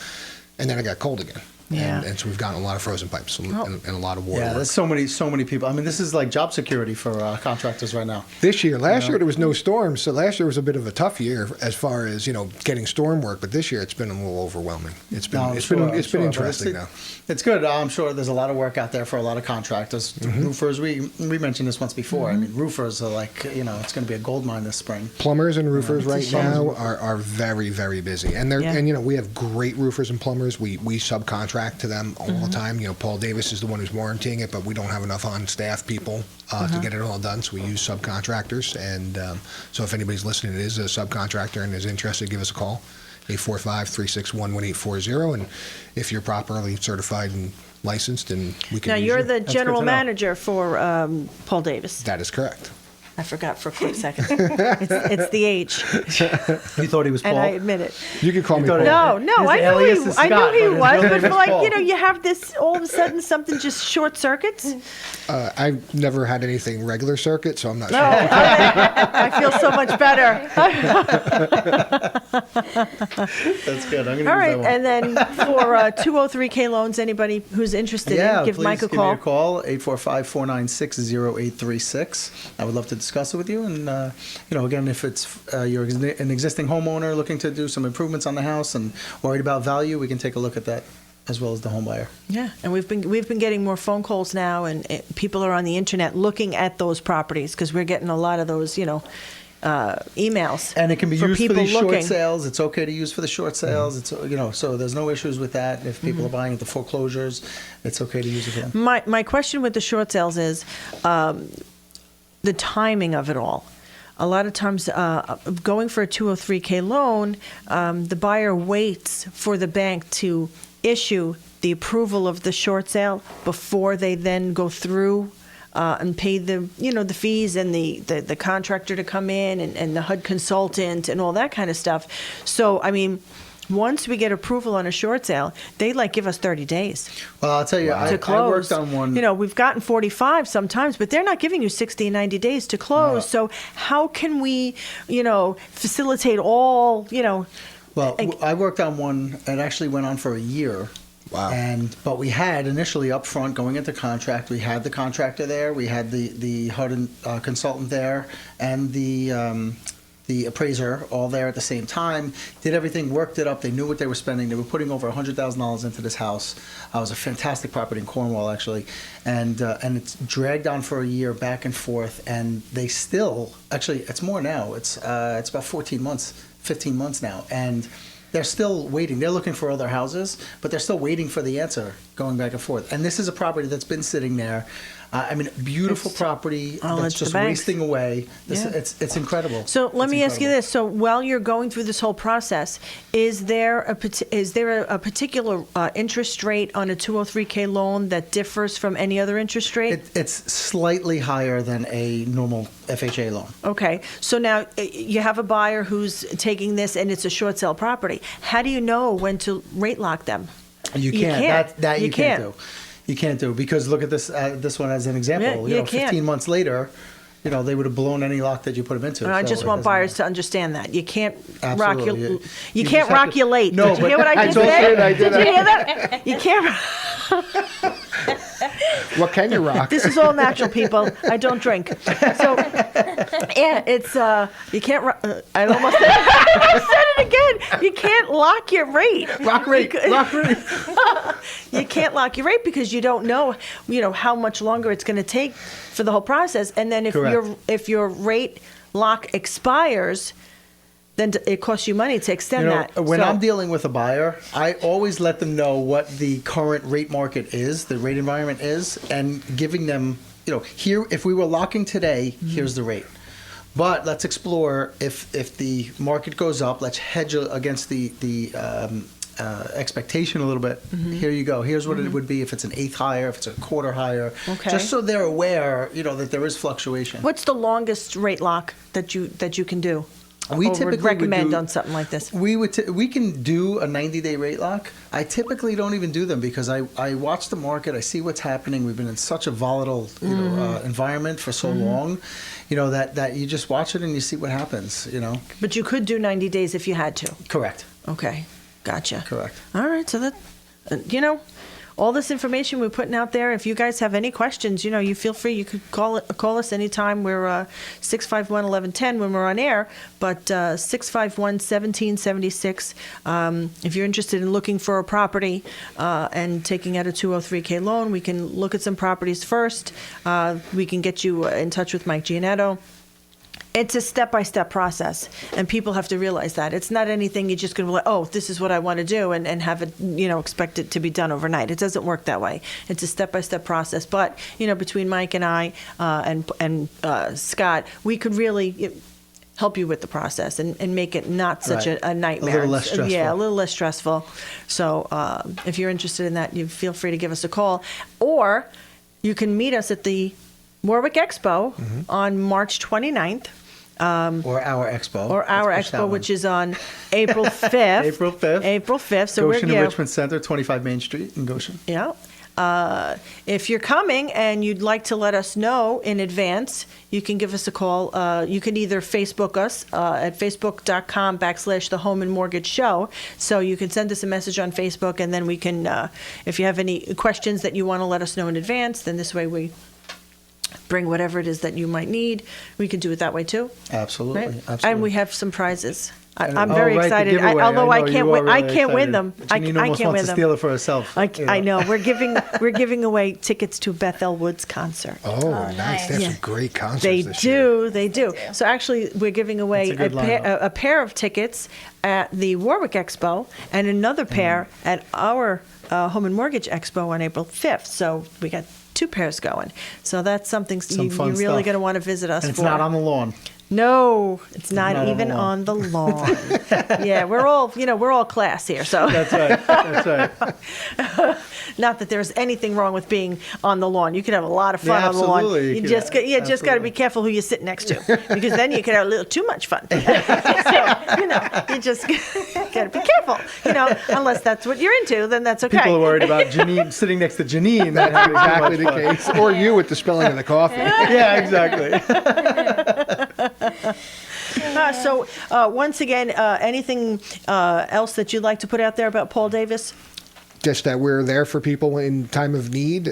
and then it got cold again. Yeah. And so we've gotten a lot of frozen pipes and a lot of water. Yeah, work. there's so many people. I mean, this is like job security for contractors right now. Last year there was no storms, so last year was a bit of a tough year as far as getting storm work. But this year it's been a little overwhelming. It's been been interesting now. It's good. I'm sure there's a lot of work out there for a lot of contractors. Roofers, we mentioned this once before. I mean, roofers are like it's going to be a gold mine this spring. Plumbers and roofers it's a right shame. now are very, very busy, and we have great roofers and plumbers. We subcontract to them all the time. Paul Davis is the one who's warranting it, but we don't have enough on-staff people to get it all done, so we use subcontractors. And so if anybody's listening that is a subcontractor and is interested, give us a call, 845-361-1840. And if you're properly certified and licensed, and we can Now, use you're you. the general manager for Paul Davis. That is correct. I forgot for a quick second. It's the age. You thought he was Paul? And I admit it. You can call me Paul. No, His I alias knew is I Scott, knew he but his was, real but name is like Paul. you have this all of a sudden something just short circuits. I've never had anything regular circuit, so I'm not No, sure. I feel so much better. That's good. I'm going to All use right, that one. and then for 203K loans, anybody who's interested in, give please Mike a give call. me a call, 845-496-0836. I would love to discuss it with you. And, again, if it's you're an existing homeowner looking to do some improvements on the house and worried about value, we can take a look at that as well as the home buyer. Yeah, and we've been getting more phone calls now, and people are on the internet looking at those properties because we're getting a lot of those, emails. And it can be used for people these short looking. sales. It's okay to use for the short sales. It's so there's no issues with that. If people are buying at the foreclosures, it's okay to use it for them. My question with the short sales is the timing of it all. A lot of times, going for a 203K loan, the buyer waits for the bank to issue the approval of the short sale before they then go through and pay the fees and the contractor to come in and the HUD consultant and all that kind of stuff. So, I mean, once we get approval on a short sale, they give us 30 days. Well, I'll tell you, to close. I worked on one. We've gotten 45 sometimes, but they're not giving you 60 and 90 days to close. So how can we, facilitate all, Well, I worked on one. It actually went on for a year. Wow. But we had initially up front going into contract, we had the contractor there, we had the HUD consultant there, and the appraiser all there at the same time, did everything, worked it up. They knew what they were spending. They were putting over $100,000 into this house. It was a fantastic property in Cornwall, actually. And it's dragged on for a year back and forth. And they still, actually, it's more now. It's about 15 months now. And they're still waiting. They're looking for other houses, but they're still waiting for the answer going back and forth. And this is a property that's been sitting there. Beautiful property that's just wasting away. It's incredible. So let me ask you this: so while you're going through this whole process, is there a particular interest rate on a 203K loan that differs from any other interest rate? It's slightly higher than a normal FHA loan. Okay, so now you have a buyer who's taking this, and it's a short sale property. How do you know when to rate lock them? You can't. That you can't do. You can't do, because look at this one as an example. Yeah, you can't. 15 months later, they would have blown any lock that you put them into. And I So just it want doesn't buyers to understand that you can't rock your Absolutely. you You can't just have rock to- your late. No, Did you hear but what I I just just said? did, I Did did. you hear that? You can't. What can you rock? This is all natural, people. I don't drink. So, yeah, it's you can't. I almost said it again. You can't lock your rate. Rock rate. You can't lock your rate because you don't know, how much longer it's going to take for the whole process. And then if your rate lock expires, then it costs you money to extend that. When So- I'm dealing with a buyer, I always let them know what the current rate market is, the rate environment is, and giving them, here, if we were locking today, here's the rate. But let's explore if the market goes up, let's hedge against the expectation a little bit. Here you go. Here's what it would be if it's an eighth higher, if it's a quarter higher. Okay. Just so they're aware, that there is fluctuation. What's the longest rate lock that you can do? We or typically would would recommend do- on something like this. We can do a 90-day rate lock. I typically don't even do them because I watch the market. I see what's happening. We've been in such a volatile environment for so long, that you just watch it and you see what happens. But you could do 90 days if you had to. Correct. Okay, gotcha. Correct. All right, so that, all this information we're putting out there. If you guys have any questions, you feel free. You could call us anytime. We're 651-1110 when we're on air, but 651-1776. If you're interested in looking for a property and taking out a 203K loan, we can look at some properties first. We can get you in touch with Mike Gianetto. It's a step-by-step process, and people have to realize that. It's not anything you're just going to be like, oh, this is what I want to do, and have it, expect it to be done overnight. It doesn't work that way. It's a step-by-step process. But, between Mike and I and Scott, we could really help you with the process and make it not such Right. a nightmare. A little less stressful. Yeah, a little less stressful. So if you're interested in that, you feel free to give us a call. Or you can meet us at the Warwick Expo on March 29th. Or our expo. Or our Let's push that expo, one. which is on April 5th. April 5th. April 5th. So Goshen we're and Richmond Center, 25 Main Street in Goshen. Yeah. If you're coming and you'd like to let us know in advance, you can give us a call. You can either Facebook us at facebook.com/The Home and Mortgage Show. So you can send us a message on Facebook, and then we can, if you have any questions that you want to let us know in advance, then this way we bring whatever it is that you might need. We can do it that way too. Absolutely. Right? Absolutely. And we have some prizes. I'm Oh, very right, the excited. giveaway. Although I know can't you win, are I really can't win excited. them. I Janine can't almost win wants to them. steal it for herself. I know. We're giving away tickets to Beth Elwood's concert. Oh, nice. They have Yeah. some great concerts They this year. do. They do. So actually, we're giving away That's a good lineup. a pair of tickets at the Warwick Expo and another pair at our Home and Mortgage Expo on April 5th. So we got 2 pairs going. So that's something Some you're fun really stuff. going to want to visit us And it's for. not on the lawn. No, it's not Not on the even lawn. on the lawn. Yeah, we're all class here. So That's right. That's right. not that there's anything wrong with being on the lawn. You can have a lot of fun Yeah, on the lawn. absolutely. You You just could- just got to be careful who you sit next to, because then you could have a little too much fun. So, you just got to be careful. Unless that's what you're into, then that's okay. People are worried about Janine sitting next to Janine. That's having too exactly much the fun. case. Or you with the spilling of the coffee. Yeah, exactly. Once again, anything else that you'd like to put out there about Paul Davis? Just that we're there for people in time of need.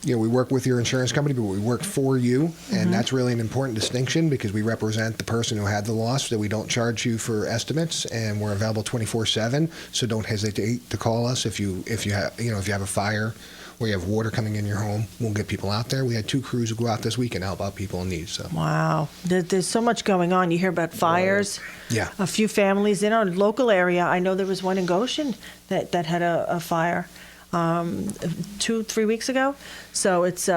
We work with your insurance company, but we work for you, and that's really an important distinction because we represent the person who had the loss. That we don't charge you for estimates, and we're available 24/7. So don't hesitate to call us if you have a fire or you have water coming in your home. We'll get people out there. We had 2 crews who go out this week and help out people in need. So Wow, there's so much going on. You hear about fires. yeah. A few families in our local area. I know there was one in Goshen that had a fire 2-3 weeks ago. So it's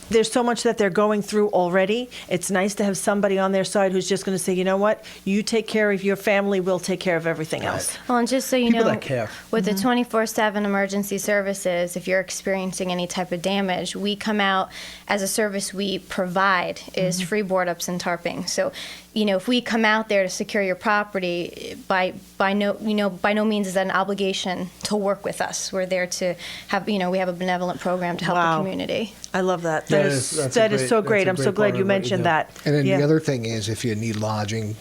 there's so much that they're going through already. It's nice to have somebody on their side who's just going to say, you know what, you take care of your family, we'll take care of everything else. Well, and just so you People know, that care. with the 24/7 emergency services, if you're experiencing any type of damage, we come out as a service we provide is free board ups and tarping. So, if we come out there to secure your property, by no means is that an obligation to work with us. We're there to have, we have a benevolent program to help Wow. the community. I love that. That That is- is that's that a is great- so that's great. a I'm so great glad part you of what you mentioned do. that. And then Yeah. the other thing is, if you need lodging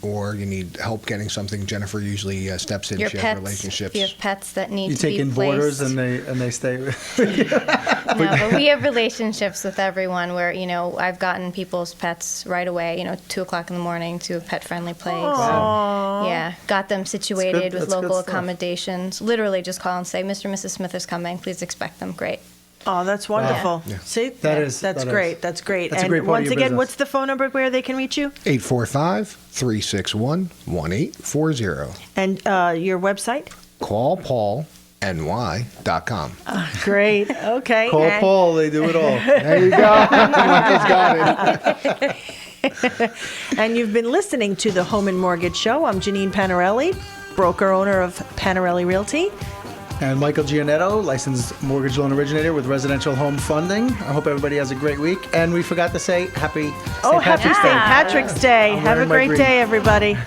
or you need help getting something, Jennifer usually steps in. Your She has pets, relationships. if you have pets that need You to take be in placed. boarders and they stay. No, but we have relationships with everyone where, I've gotten people's pets right away, 2 o'clock in the morning to a pet-friendly place. Aw. Yeah, got them situated with That's good local stuff. accommodations. Literally just call and say, Mr. and Mrs. Smith is coming. Please expect them. Great. Oh, that's wonderful. Yeah. See, That is- that's that great. is. That's great. That's a and great part of once your again, business. what's the phone number where they can reach you? 845-361-1840. And your website? CallPaulNY.com. Great. Okay. Call and- Paul. They do it all. There you go. Michael's got it. And you've been listening to the Home and Mortgage Show. I'm Janine Panarelli. broker owner of Panarelli Realty. And Michael Gianetto, licensed mortgage loan originator with Residential Home Funding. I hope everybody has a great week. And we forgot to say happy St. Happy Patrick's Day. St. Patrick's Day. I'm Have a wearing my great green. day, everybody.